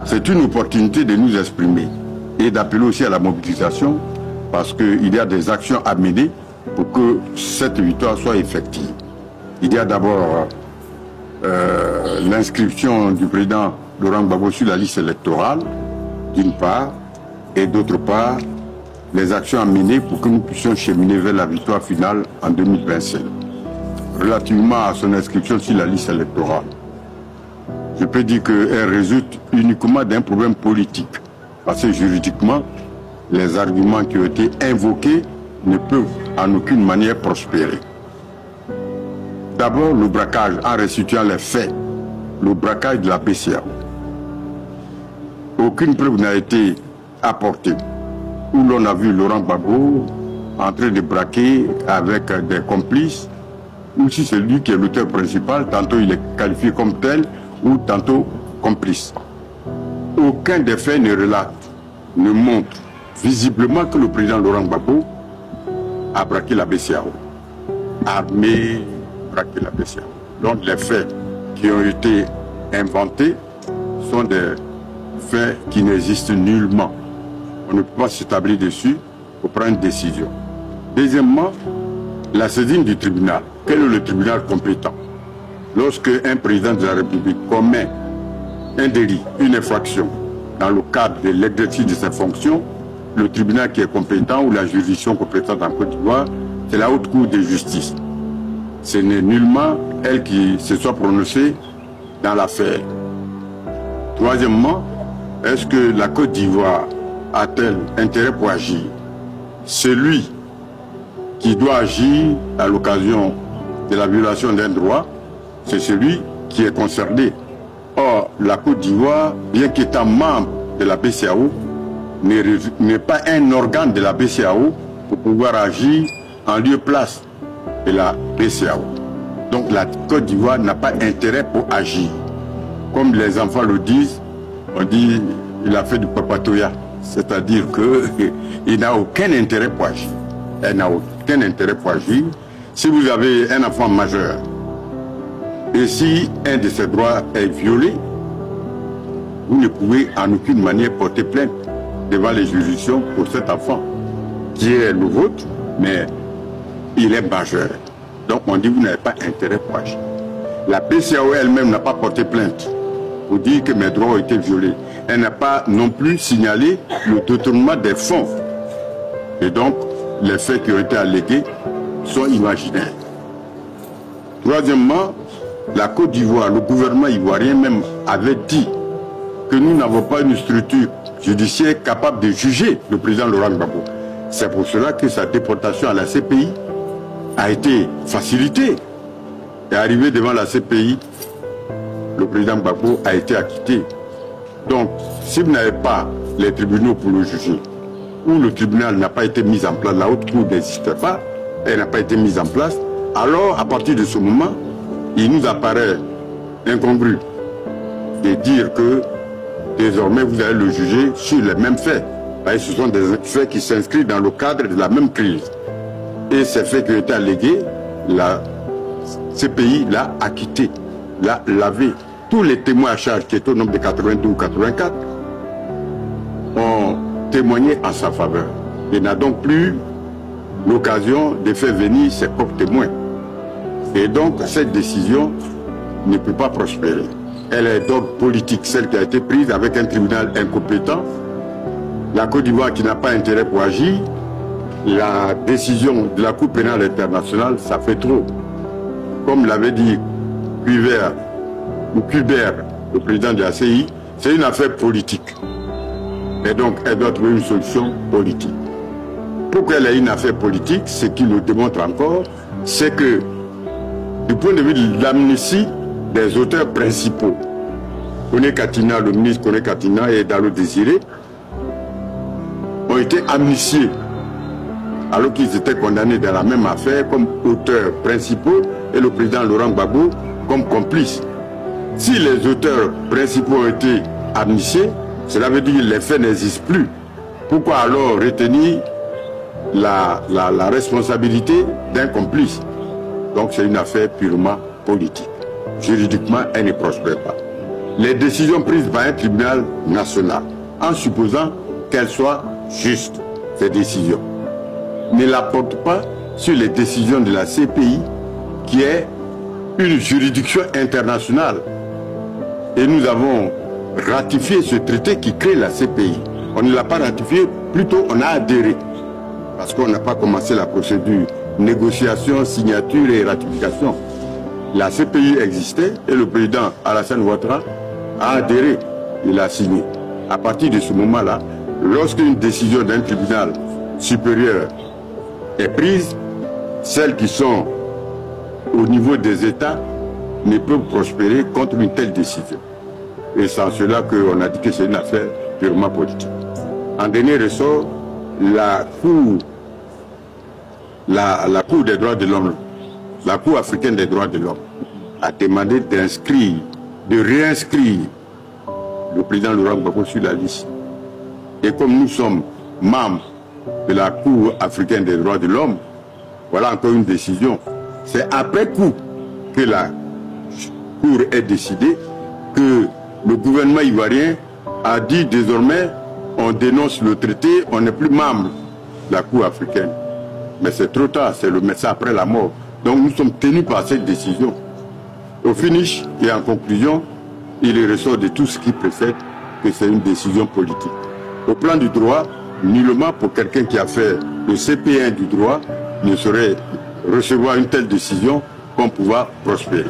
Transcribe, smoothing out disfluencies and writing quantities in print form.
C'est une opportunité de nous exprimer et d'appeler aussi à la mobilisation parce qu'il y a des actions à mener pour que cette victoire soit effective. Il y a d'abord l'inscription du président Laurent Gbagbo sur la liste électorale, d'une part, et d'autre part, les actions à mener pour que nous puissions cheminer vers la victoire finale en 2025. Relativement à son inscription sur la liste électorale, je peux dire qu'elle résulte uniquement d'un problème politique. Parce que juridiquement, les arguments qui ont été invoqués ne peuvent en aucune manière prospérer. D'abord, le braquage, en restituant les faits, le braquage de la BCEAO. Aucune preuve n'a été apportée où l'on a vu Laurent Gbagbo en train de braquer avec des complices, ou si c'est lui qui est l'auteur principal, tantôt il est qualifié comme tel, ou tantôt complice. Aucun des faits ne relate, ne montre visiblement que le président Laurent Gbagbo a braqué la BCEAO. Armé, braqué la BCEAO. Donc les faits qui ont été inventés sont des faits qui n'existent nullement. On ne peut pas s'établir dessus pour prendre une décision. Deuxièmement, la saisine du tribunal. Quel est le tribunal compétent? Lorsque un président de la République commet un délit, une infraction, dans le cadre de l'exercice de ses fonctions, le tribunal qui est compétent ou la juridiction compétente en Côte d'Ivoire, c'est la Haute Cour de justice. Ce n'est nullement elle qui se soit prononcée dans l'affaire. Troisièmement, est-ce que la Côte d'Ivoire a-t-elle intérêt pour agir? Celui qui doit agir à l'occasion de la violation d'un droit, c'est celui qui est concerné. Or, la Côte d'Ivoire, bien qu'étant membre de la BCEAO, n'est pas un organe de la BCEAO pour pouvoir agir en lieu-place de la BCEAO. Donc la Côte d'Ivoire n'a pas intérêt pour agir. Comme les enfants le disent, on dit il a fait du papatoya. C'est-à-dire qu'il n'a aucun intérêt pour agir. Elle n'a aucun intérêt pour agir. Si vous avez un enfant majeur, et si un de ses droits est violé, vous ne pouvez en aucune manière porter plainte devant les juridictions pour cet enfant, qui est le vôtre, mais il est majeur. Donc on dit que vous n'avez pas intérêt pour agir. La BCEAO elle-même n'a pas porté plainte pour dire que mes droits ont été violés. Elle n'a pas non plus signalé le détournement des fonds. Et donc, les faits qui ont été allégués sont imaginaires. Troisièmement, la Côte d'Ivoire, le gouvernement ivoirien même avait dit que nous n'avons pas une structure judiciaire capable de juger le président Laurent Gbagbo. C'est pour cela que sa déportation à la CPI a été facilitée. Et arrivé devant la CPI, le président Gbagbo a été acquitté. Donc, si vous n'avez pas les tribunaux pour le juger, ou le tribunal n'a pas été mis en place, la haute cour n'existe pas, elle n'a pas été mise en place, alors à partir de ce moment, il nous apparaît incongru de dire que désormais vous allez le juger sur les mêmes faits. Ce sont des faits qui s'inscrivent dans le cadre de la même crise. Et ces faits qui ont été allégués, la CPI l'a acquitté, l'a lavé. Tous les témoins à charge, qui étaient au nombre de 82 ou 84, ont témoigné en sa faveur. Il n'a donc plus l'occasion de faire venir ses propres témoins. Et donc, cette décision ne peut pas prospérer. Elle est d'ordre politique, celle qui a été prise avec un tribunal incompétent, la Côte d'Ivoire qui n'a pas intérêt pour agir, la décision de la Cour pénale internationale, ça fait trop. Comme l'avait dit Cuibert, le président de la CI, c'est une affaire politique. Et donc, elle doit trouver une solution politique. Pour qu'elle ait une affaire politique, ce qui le démontre encore, c'est que, du point de vue de l'amnistie des auteurs principaux, Koné Katina, le ministre Koné Katina et Dalo Désiré, ont été amnistiés, alors qu'ils étaient condamnés dans la même affaire comme auteurs principaux et le président Laurent Gbagbo comme complice. Si les auteurs principaux ont été amnistiés, cela veut dire que les faits n'existent plus. Pourquoi alors retenir la responsabilité d'un complice? Donc c'est une affaire purement politique. Juridiquement, elle ne prospère pas. les décisions prises par un tribunal national, en supposant qu'elles soient justes, ces décisions, ne la portent pas sur les décisions de la CPI, qui est une juridiction internationale. Et nous avons ratifié ce traité qui crée la CPI. On ne l'a pas ratifié, plutôt on a adhéré. Parce qu'on n'a pas commencé la procédure négociation, signature et ratification. La CPI existait et le président Alassane Ouattara a adhéré, il a signé. À partir de ce moment-là, lorsqu'une décision d'un tribunal supérieur est prise, celles qui sont au niveau des États ne peuvent prospérer contre une telle décision. Et c'est en cela qu'on a dit que c'est une affaire purement politique. En dernier ressort, la Cour des droits de l'homme, la Cour africaine des droits de l'homme, a demandé d'inscrire, de réinscrire le président Laurent Gbagbo sur la liste. Et comme nous sommes membres de la Cour africaine des droits de l'homme, voilà encore une décision. C'est après coup que la Cour ait décidé que le gouvernement ivoirien a dit désormais on dénonce le traité, on n'est plus membre de la Cour africaine. Mais c'est trop tard, c'est le médecin après la mort. Donc nous sommes tenus par cette décision. Au finish et en conclusion, il ressort de tout ce qui précède que c'est une décision politique. Au plan du droit, nullement pour quelqu'un qui a fait le CP1 du droit ne saurait recevoir une telle décision pour pouvoir prospérer.